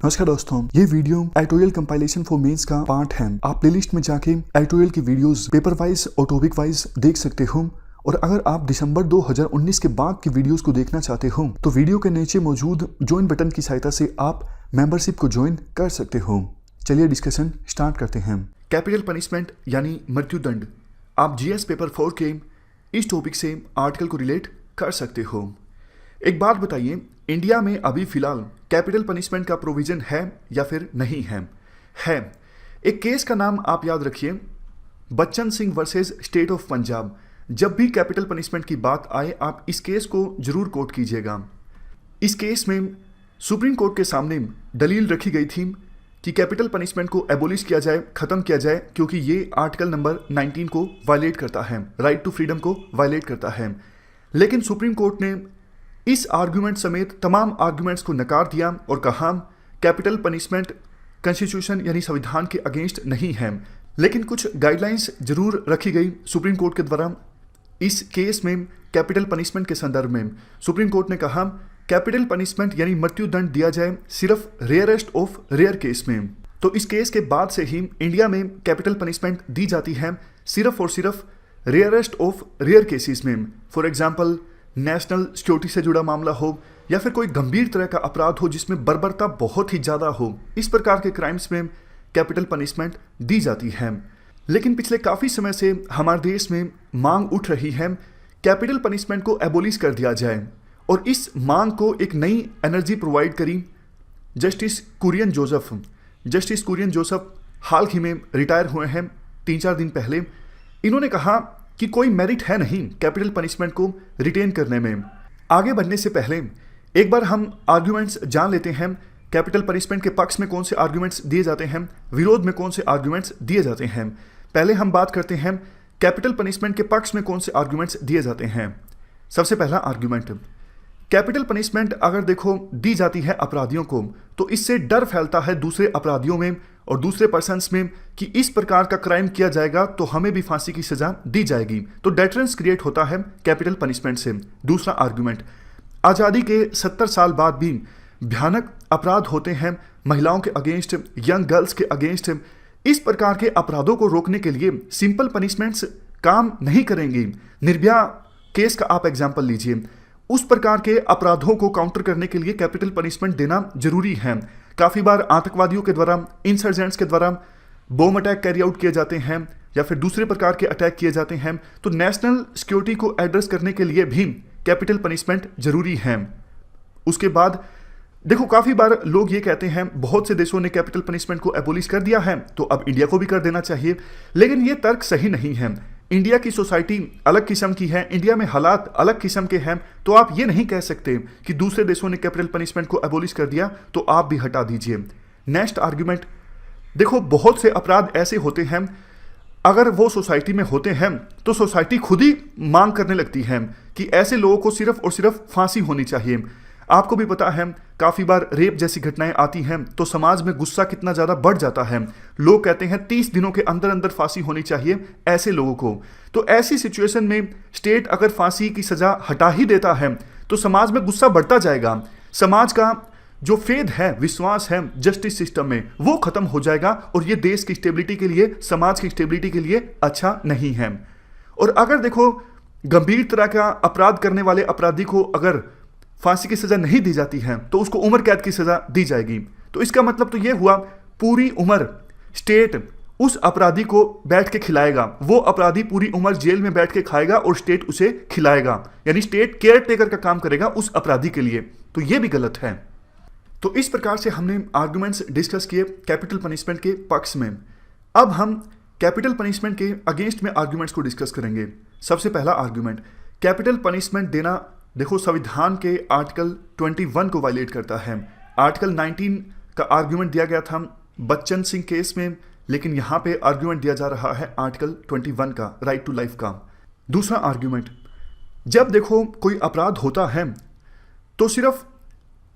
नमस्कार दोस्तों, ये video editorial compilation for mains का पार्ट है। आप प्लेलिस्ट में जाके एडिटोरियल की वीडियोस पेपर वाइज और टॉपिक वाइज देख सकते हो। और अगर आप दिसंबर 2019 के बाद की वीडियोस को देखना चाहते हो तो वीडियो के नीचे मौजूद ज्वाइन बटन की सहायता से आप मेंबरशिप को ज्वाइन कर सकते हो। चलिए डिस्कशन स्टार्ट करते हैं। कैपिटल पनिशमेंट यानी मृत्युदंड। आप जीएस पेपर 4 के इस टॉपिक से आर्टिकल को रिलेट कर सकते हो। एक बात बताइए, इंडिया में अभी फिलहाल कैपिटल पनिशमेंट का प्रोविजन है या फिर नहीं है? है। एक केस का नाम आप याद रखिए, Bachchan Singh versus state of Punjab. जब भी कैपिटल पनिशमेंट की बात आए आप इस केस को जरूर कोट कीजिएगा। इस केस में सुप्रीम कोर्ट के सामने दलील रखी गई थी कि कैपिटल पनिशमेंट को एबोलिश किया जाए, खत्म किया जाए, क्योंकि ये आर्टिकल नंबर 19 को वायलेट करता है, राइट टू फ्रीडम को वायलेट करता है। लेकिन सुप्रीम कोर्ट ने इस आर्गुमेंट समेत तमाम आर्गुमेंट्स को नकार दिया और कहा कैपिटल पनिशमेंट कॉन्स्टिट्यूशन यानी संविधान के अगेंस्ट नहीं है। लेकिन कुछ गाइडलाइंस जरूर रखी गई सुप्रीम कोर्ट के द्वारा। इस केस में कैपिटल पनिशमेंट के संदर्भ में सुप्रीम कोर्ट ने कहा कैपिटल पनिशमेंट यानी मृत्युदंड दिया जाए सिर्फ रेयरेस्ट ऑफ रेयर केस में। तो इस केस के बाद से ही इंडिया में कैपिटल पनिशमेंट दी जाती है सिर्फ और सिर्फ रेयरेस्ट ऑफ रेयर केसेस में। फॉर एग्जाम्पल नेशनल सिक्योरिटी से जुड़ा मामला हो या फिर कोई गंभीर तरह का अपराध हो जिसमें बर्बरता बहुत ही ज़्यादा हो, इस प्रकार के क्राइम्स में कैपिटल पनिशमेंट दी जाती है। लेकिन पिछले काफ़ी समय से हमारे देश में मांग उठ रही है कैपिटल पनिशमेंट को एबोलिश कर दिया जाए, और इस मांग को एक नई एनर्जी प्रोवाइड करी जस्टिस कुरियन जोसेफ। जस्टिस कुरियन जोसेफ हाल ही में रिटायर हुए हैं 3-4 दिन पहले। इन्होंने कहा कि कोई मेरिट है नहीं कैपिटल पनिशमेंट को रिटेन करने में। आगे बढ़ने से पहले एक बार हम आर्ग्यूमेंट्स जान लेते हैं। कैपिटल पनिशमेंट के पक्ष में कौन से आर्ग्यूमेंट्स दिए जाते हैं, विरोध में कौन से आर्ग्यूमेंट्स दिए जाते हैं। पहले हम बात करते हैं कैपिटल पनिशमेंट के पक्ष में कौन से आर्ग्यूमेंट्स दिए जाते हैं। सबसे पहला आर्ग्यूमेंट, कैपिटल पनिशमेंट अगर देखो दी जाती है अपराधियों को तो इससे डर फैलता है दूसरे अपराधियों में और दूसरे पर्सन्स में कि इस प्रकार का क्राइम किया जाएगा तो हमें भी फांसी की सजा दी जाएगी। तो डेटरेंस क्रिएट होता है कैपिटल पनिशमेंट से। दूसरा आर्गुमेंट, आज़ादी के 70 साल बाद भी भयानक अपराध होते हैं महिलाओं के अगेंस्ट, यंग गर्ल्स के अगेंस्ट। इस प्रकार के अपराधों को रोकने के लिए सिंपल पनिशमेंट्स काम नहीं करेंगी। निर्भया केस का आप एग्जाम्पल लीजिए, उस प्रकार के अपराधों को काउंटर करने के लिए कैपिटल पनिशमेंट देना जरूरी है। काफ़ी बार आतंकवादियों के द्वारा, इंसर्जेंट्स के द्वारा बॉम्ब अटैक कैरी आउट किए जाते हैं या फिर दूसरे प्रकार के अटैक किए जाते हैं, तो नेशनल सिक्योरिटी को एड्रेस करने के लिए भी कैपिटल पनिशमेंट जरूरी है। उसके बाद देखो, काफ़ी बार लोग ये कहते हैं बहुत से देशों ने कैपिटल पनिशमेंट को एबोलिश कर दिया है तो अब इंडिया को भी कर देना चाहिए, लेकिन ये तर्क सही नहीं है। इंडिया की सोसाइटी अलग किस्म की है, इंडिया में हालात अलग किस्म के हैं, तो आप ये नहीं कह सकते कि दूसरे देशों ने कैपिटल पनिशमेंट को एबोलिश कर दिया तो आप भी हटा दीजिए। नेक्स्ट आर्गुमेंट, देखो बहुत से अपराध ऐसे होते हैं अगर वो सोसाइटी में होते हैं तो सोसाइटी खुद ही मांग करने लगती है कि ऐसे लोगों को सिर्फ और सिर्फ फांसी होनी चाहिए। आपको भी पता है काफ़ी बार रेप जैसी घटनाएं आती हैं तो समाज में गुस्सा कितना ज़्यादा बढ़ जाता है। लोग कहते हैं 30 दिनों के अंदर अंदर फांसी होनी चाहिए ऐसे लोगों को। तो ऐसी सिचुएशन में स्टेट अगर फांसी की सज़ा हटा ही देता है तो समाज में गुस्सा बढ़ता जाएगा। समाज का जो फेथ है, विश्वास है जस्टिस सिस्टम में, वो खत्म हो जाएगा और ये देश की स्टेबिलिटी के लिए, समाज की स्टेबिलिटी के लिए अच्छा नहीं है। और अगर देखो गंभीर तरह का अपराध करने वाले अपराधी को अगर फांसी की सजा नहीं दी जाती है तो उसको उम्र कैद की सजा दी जाएगी। तो इसका मतलब तो ये हुआ पूरी उम्र स्टेट उस अपराधी को बैठ के खिलाएगा, वो अपराधी पूरी उम्र जेल में बैठ के खाएगा और स्टेट उसे खिलाएगा, यानी स्टेट केयर टेकर का काम करेगा उस अपराधी के लिए। तो ये भी गलत है। तो इस प्रकार से हमने आर्गुमेंट्स डिस्कस किए कैपिटल पनिशमेंट के पक्ष में। अब हम कैपिटल पनिशमेंट के अगेंस्ट में आर्गुमेंट्स को डिस्कस करेंगे। सबसे पहला आर्गुमेंट, कैपिटल पनिशमेंट देना देखो संविधान के आर्टिकल 21 को वायलेट करता है। आर्टिकल 19 का आर्गुमेंट दिया गया था बच्चन सिंह केस में, लेकिन यहाँ पे आर्गुमेंट दिया जा रहा है आर्टिकल 21 का, राइट टू लाइफ का। दूसरा आर्गुमेंट, जब देखो कोई अपराध होता है तो सिर्फ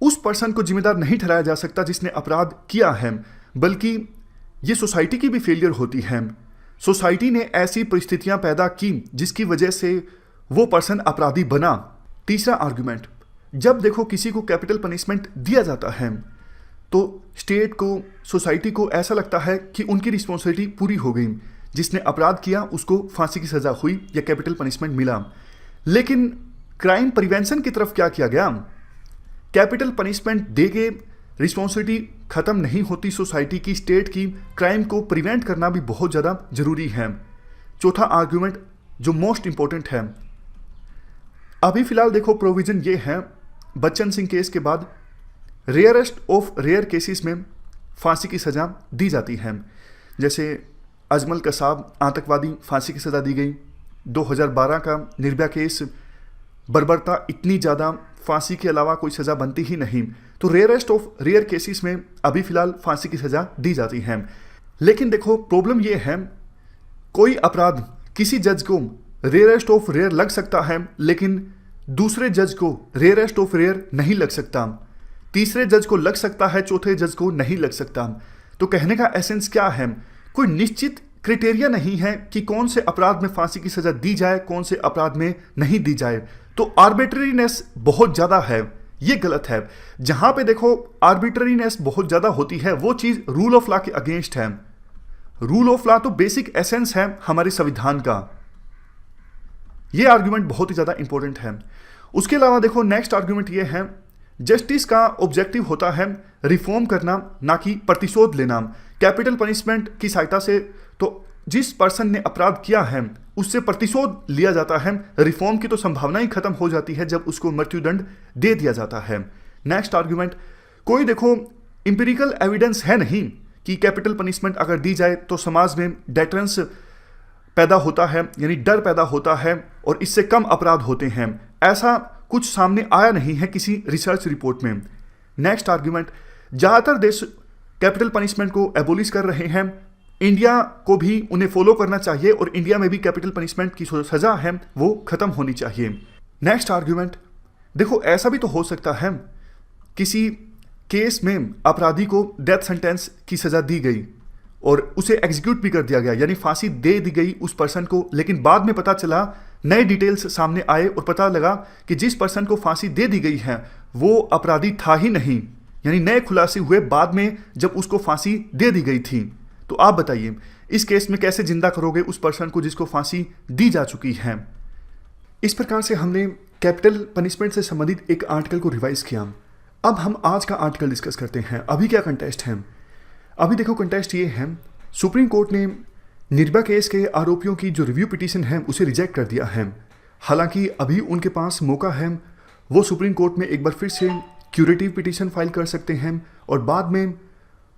उस पर्सन को जिम्मेदार नहीं ठहराया जा सकता जिसने अपराध किया है, बल्कि ये सोसाइटी की भी फेलियर होती है। सोसाइटी ने ऐसी परिस्थितियां पैदा की जिसकी वजह से वो पर्सन अपराधी बना। तीसरा आर्गुमेंट, जब देखो किसी को कैपिटल पनिशमेंट दिया जाता है तो स्टेट को, सोसाइटी को ऐसा लगता है कि उनकी रिस्पॉन्सिबिलिटी पूरी हो गई, जिसने अपराध किया उसको फांसी की सजा हुई या कैपिटल पनिशमेंट मिला। लेकिन क्राइम प्रिवेंशन की तरफ क्या किया गया? कैपिटल पनिशमेंट दे के रिस्पॉन्सिबिलिटी खत्म नहीं होती सोसाइटी की, स्टेट की। क्राइम को प्रिवेंट करना भी बहुत ज़्यादा जरूरी है। चौथा आर्ग्यूमेंट जो मोस्ट इंपॉर्टेंट है, अभी फिलहाल देखो प्रोविजन ये है, बच्चन सिंह केस के बाद रेयरेस्ट ऑफ रेयर केसेस में फांसी की सज़ा दी जाती है। जैसे अजमल कसाब आतंकवादी, फांसी की सज़ा दी गई। 2012 का निर्भया केस, बर्बरता इतनी ज़्यादा, फांसी के अलावा कोई सज़ा बनती ही नहीं। तो रेयरेस्ट ऑफ रेयर केसेस में अभी फिलहाल फांसी की सज़ा दी जाती है। लेकिन देखो प्रॉब्लम ये है, कोई अपराध किसी जज को रेयरेस्ट ऑफ रेयर लग सकता है, लेकिन दूसरे जज को रेयरेस्ट ऑफ रेयर नहीं लग सकता, तीसरे जज को लग सकता है, चौथे जज को नहीं लग सकता। तो कहने का एसेंस क्या है? कोई निश्चित क्राइटेरिया नहीं है कि कौन से अपराध में फांसी की सजा दी जाए, कौन से अपराध में नहीं दी जाए। तो आर्बिट्रेरीनेस बहुत ज़्यादा है, ये गलत है। जहां पे देखो आर्बिट्रेरीनेस बहुत ज़्यादा होती है, वो चीज़ रूल ऑफ लॉ के अगेंस्ट है। रूल ऑफ लॉ तो बेसिक एसेंस है हमारे संविधान का। ये आर्ग्यूमेंट बहुत ही ज़्यादा इंपॉर्टेंट है। उसके अलावा देखो नेक्स्ट आर्ग्यूमेंट ये है, जस्टिस का ऑब्जेक्टिव होता है रिफॉर्म करना, ना कि प्रतिशोध लेना। कैपिटल पनिशमेंट की सहायता से तो जिस पर्सन ने अपराध किया है उससे प्रतिशोध लिया जाता है, रिफॉर्म की तो संभावना ही खत्म हो जाती है जब उसको मृत्युदंड दे दिया जाता है। नेक्स्ट आर्ग्यूमेंट, कोई देखो इंपेरिकल एविडेंस है नहीं कि कैपिटल पनिशमेंट अगर दी जाए तो समाज में डेटरेंस पैदा होता है, यानी डर पैदा होता है और इससे कम अपराध होते हैं। ऐसा कुछ सामने आया नहीं है किसी रिसर्च रिपोर्ट में। नेक्स्ट आर्ग्यूमेंट, ज़्यादातर देश कैपिटल पनिशमेंट को एबोलिश कर रहे हैं, इंडिया को भी उन्हें फॉलो करना चाहिए और इंडिया में भी कैपिटल पनिशमेंट की सज़ा है वो ख़त्म होनी चाहिए। नेक्स्ट आर्ग्यूमेंट, देखो ऐसा भी तो हो सकता है किसी केस में अपराधी को डेथ सेंटेंस की सज़ा दी गई और उसे एग्जीक्यूट भी कर दिया गया, यानी फांसी दे दी गई उस पर्सन को, लेकिन बाद में पता चला, नए डिटेल्स सामने आए और पता लगा कि जिस पर्सन को फांसी दे दी गई है वो अपराधी था ही नहीं, यानी नए खुलासे हुए बाद में जब उसको फांसी दे दी गई थी। तो आप बताइए इस केस में कैसे जिंदा करोगे उस पर्सन को जिसको फांसी दी जा चुकी है? इस प्रकार से हमने कैपिटल पनिशमेंट से संबंधित एक आर्टिकल को रिवाइज किया। अब हम आज का आर्टिकल डिस्कस करते हैं। अभी क्या कंटेस्ट है? अभी देखो कंटेस्ट ये है, सुप्रीम कोर्ट ने निर्भया केस के आरोपियों की जो रिव्यू पिटीशन है उसे रिजेक्ट कर दिया है। हालांकि अभी उनके पास मौका है, वो सुप्रीम कोर्ट में एक बार फिर से क्यूरेटिव पिटीशन फाइल कर सकते हैं और बाद में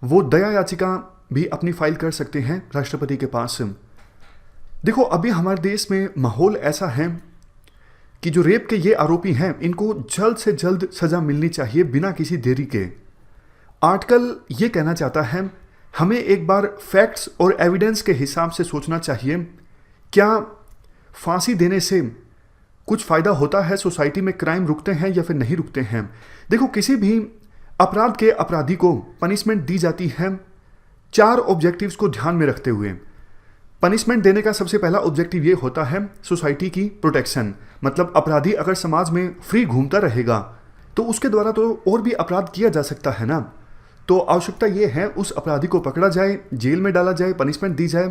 वो दया याचिका भी अपनी फाइल कर सकते हैं राष्ट्रपति के पास। देखो अभी हमारे देश में माहौल ऐसा है कि जो रेप के ये आरोपी हैं इनको जल्द से जल्द सजा मिलनी चाहिए बिना किसी देरी के। आर्टिकल ये कहना चाहता है हमें एक बार फैक्ट्स और एविडेंस के हिसाब से सोचना चाहिए, क्या फांसी देने से कुछ फ़ायदा होता है, सोसाइटी में क्राइम रुकते हैं या फिर नहीं रुकते हैं। देखो किसी भी अपराध के अपराधी को पनिशमेंट दी जाती है 4 ऑब्जेक्टिव्स को ध्यान में रखते हुए। पनिशमेंट देने का सबसे पहला ऑब्जेक्टिव ये होता है सोसाइटी की प्रोटेक्शन, मतलब अपराधी अगर समाज में फ्री घूमता रहेगा तो उसके द्वारा तो और भी अपराध किया जा सकता है ना। तो आवश्यकता ये है उस अपराधी को पकड़ा जाए, जेल में डाला जाए, पनिशमेंट दी जाए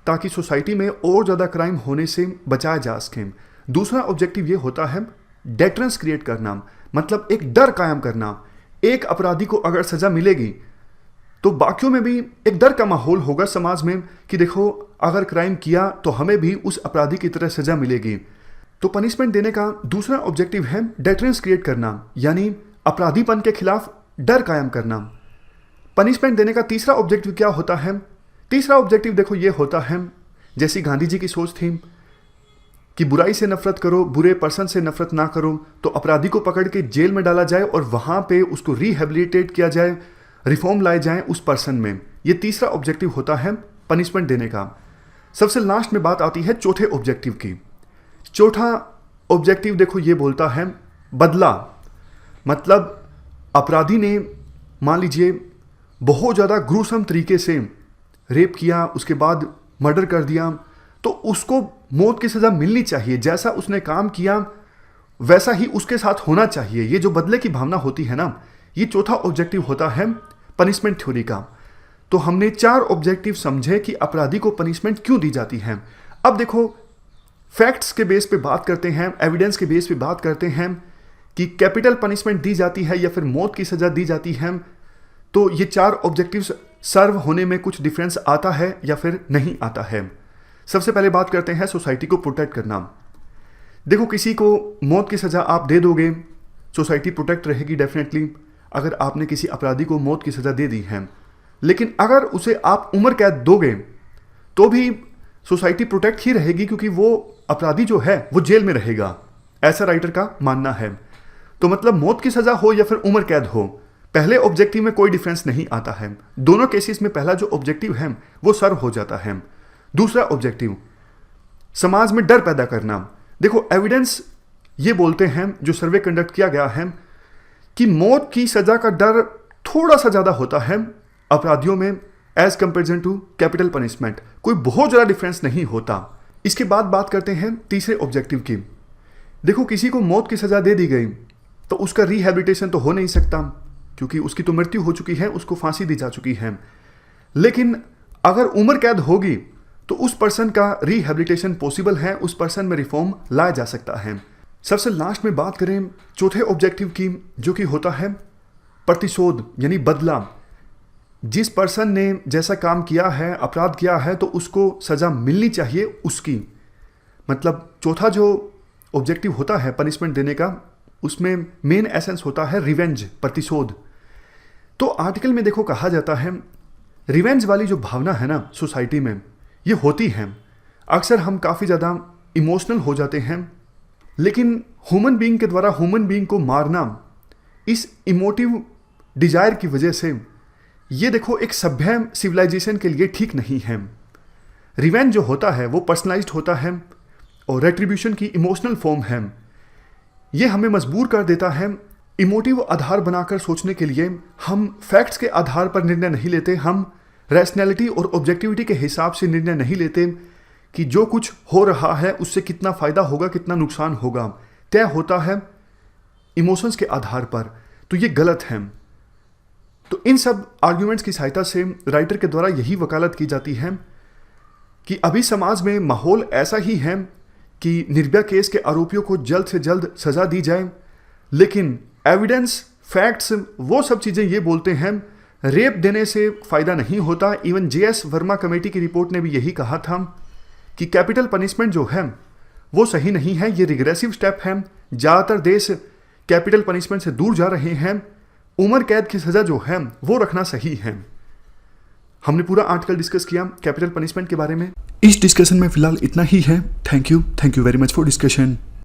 ताकि सोसाइटी में और ज़्यादा क्राइम होने से बचाया जा सके। दूसरा ऑब्जेक्टिव ये होता है डेटरेंस क्रिएट करना, मतलब एक डर कायम करना। एक अपराधी को अगर सज़ा मिलेगी तो बाकियों में भी एक डर का माहौल होगा समाज में कि देखो अगर क्राइम किया तो हमें भी उस अपराधी की तरह सज़ा मिलेगी। तो पनिशमेंट देने का दूसरा ऑब्जेक्टिव है डेटरेंस क्रिएट करना, यानी अपराधीपन के खिलाफ डर कायम करना। पनिशमेंट देने का तीसरा ऑब्जेक्टिव क्या होता है? तीसरा ऑब्जेक्टिव देखो ये होता है, जैसी गांधी जी की सोच थी कि बुराई से नफरत करो, बुरे पर्सन से नफरत ना करो, तो अपराधी को पकड़ के जेल में डाला जाए और वहाँ पे उसको रिहेबिलिटेट किया जाए, रिफॉर्म लाए जाएं उस पर्सन में। ये तीसरा ऑब्जेक्टिव होता है पनिशमेंट देने का। सबसे लास्ट में बात आती है चौथे ऑब्जेक्टिव की। चौथा ऑब्जेक्टिव देखो ये बोलता है बदला, मतलब अपराधी ने मान लीजिए बहुत ज़्यादा ग्रूसम तरीके से रेप किया, उसके बाद मर्डर कर दिया, तो उसको मौत की सज़ा मिलनी चाहिए। जैसा उसने काम किया वैसा ही उसके साथ होना चाहिए। ये जो बदले की भावना होती है ना, ये चौथा ऑब्जेक्टिव होता है पनिशमेंट थ्योरी का। तो हमने 4 ऑब्जेक्टिव समझे कि अपराधी को पनिशमेंट क्यों दी जाती है। अब देखो, फैक्ट्स के बेस पे बात करते हैं, एविडेंस के बेस पे बात करते हैं कि कैपिटल पनिशमेंट दी जाती है या फिर मौत की सजा दी जाती है। तो ये 4 ऑब्जेक्टिव्स सर्व होने में कुछ डिफरेंस आता है या फिर नहीं आता है। सबसे पहले बात करते हैं सोसाइटी को प्रोटेक्ट करना। देखो, किसी को मौत की सजा आप दे दोगे, सोसाइटी प्रोटेक्ट रहेगी डेफिनेटली, अगर आपने किसी अपराधी को मौत की सजा दे दी है। लेकिन अगर उसे आप उम्र कैद दोगे तो भी सोसाइटी प्रोटेक्ट ही रहेगी, क्योंकि वो अपराधी जो है वो जेल में रहेगा, ऐसा राइटर का मानना है। तो मतलब मौत की सजा हो या फिर उम्र कैद हो, पहले ऑब्जेक्टिव में कोई डिफरेंस नहीं आता है। दोनों केसेस में पहला जो ऑब्जेक्टिव है वो सर्व हो जाता है। दूसरा ऑब्जेक्टिव, समाज में डर पैदा करना। देखो, एविडेंस ये बोलते हैं, जो सर्वे कंडक्ट किया गया है, कि मौत की सजा का डर थोड़ा सा ज्यादा होता है अपराधियों में as comparison to capital punishment. कोई बहुत ज्यादा डिफरेंस नहीं होता। इसके बाद बात करते हैं तीसरे ऑब्जेक्टिव की। देखो, किसी को मौत की सजा दे दी गई तो उसका रिहैबिलिटेशन तो हो नहीं सकता, क्योंकि उसकी तो मृत्यु हो चुकी है, उसको फांसी दी जा चुकी है। लेकिन अगर उम्र कैद होगी तो उस पर्सन का रिहैबिलिटेशन पॉसिबल है, उस पर्सन में रिफॉर्म लाया जा सकता है। सबसे लास्ट में बात करें चौथे ऑब्जेक्टिव की, जो कि होता है प्रतिशोध यानी बदला। जिस पर्सन ने जैसा काम किया है, अपराध किया है, तो उसको सजा मिलनी चाहिए उसकी। मतलब चौथा जो ऑब्जेक्टिव होता है पनिशमेंट देने का, उसमें मेन एसेंस होता है रिवेंज, प्रतिशोध। तो आर्टिकल में देखो कहा जाता है, रिवेंज वाली जो भावना है ना सोसाइटी में, ये होती है। अक्सर हम काफ़ी ज़्यादा इमोशनल हो जाते हैं, लेकिन ह्यूमन बीइंग के द्वारा ह्यूमन बीइंग को मारना इस इमोटिव डिजायर की वजह से, ये देखो एक सभ्य सिविलाइजेशन के लिए ठीक नहीं है। रिवेंज जो होता है वो पर्सनलाइज्ड होता है और रेट्रीब्यूशन की इमोशनल फॉर्म है। ये हमें मजबूर कर देता है इमोटिव आधार बनाकर सोचने के लिए। हम फैक्ट्स के आधार पर निर्णय नहीं लेते, हम रैशनैलिटी और ऑब्जेक्टिविटी के हिसाब से निर्णय नहीं लेते कि जो कुछ हो रहा है उससे कितना फ़ायदा होगा, कितना नुकसान होगा। तय होता है इमोशंस के आधार पर, तो ये गलत है। तो इन सब आर्ग्यूमेंट्स की सहायता से राइटर के द्वारा यही वकालत की जाती है कि अभी समाज में माहौल ऐसा ही है कि निर्भया केस के आरोपियों को जल्द से जल्द सजा दी जाए, लेकिन एविडेंस, फैक्ट्स, वो सब चीज़ें ये बोलते हैं रेप देने से फ़ायदा नहीं होता। इवन JS वर्मा कमेटी की रिपोर्ट ने भी यही कहा था कि कैपिटल पनिशमेंट जो है वो सही नहीं है, ये रिग्रेसिव स्टेप है। ज़्यादातर देश कैपिटल पनिशमेंट से दूर जा रहे हैं। उम्र कैद की सज़ा जो है वो रखना सही है। हमने पूरा आर्टिकल डिस्कस किया कैपिटल पनिशमेंट के बारे में। इस डिस्कशन में फिलहाल इतना ही है। Thank you very much for discussion.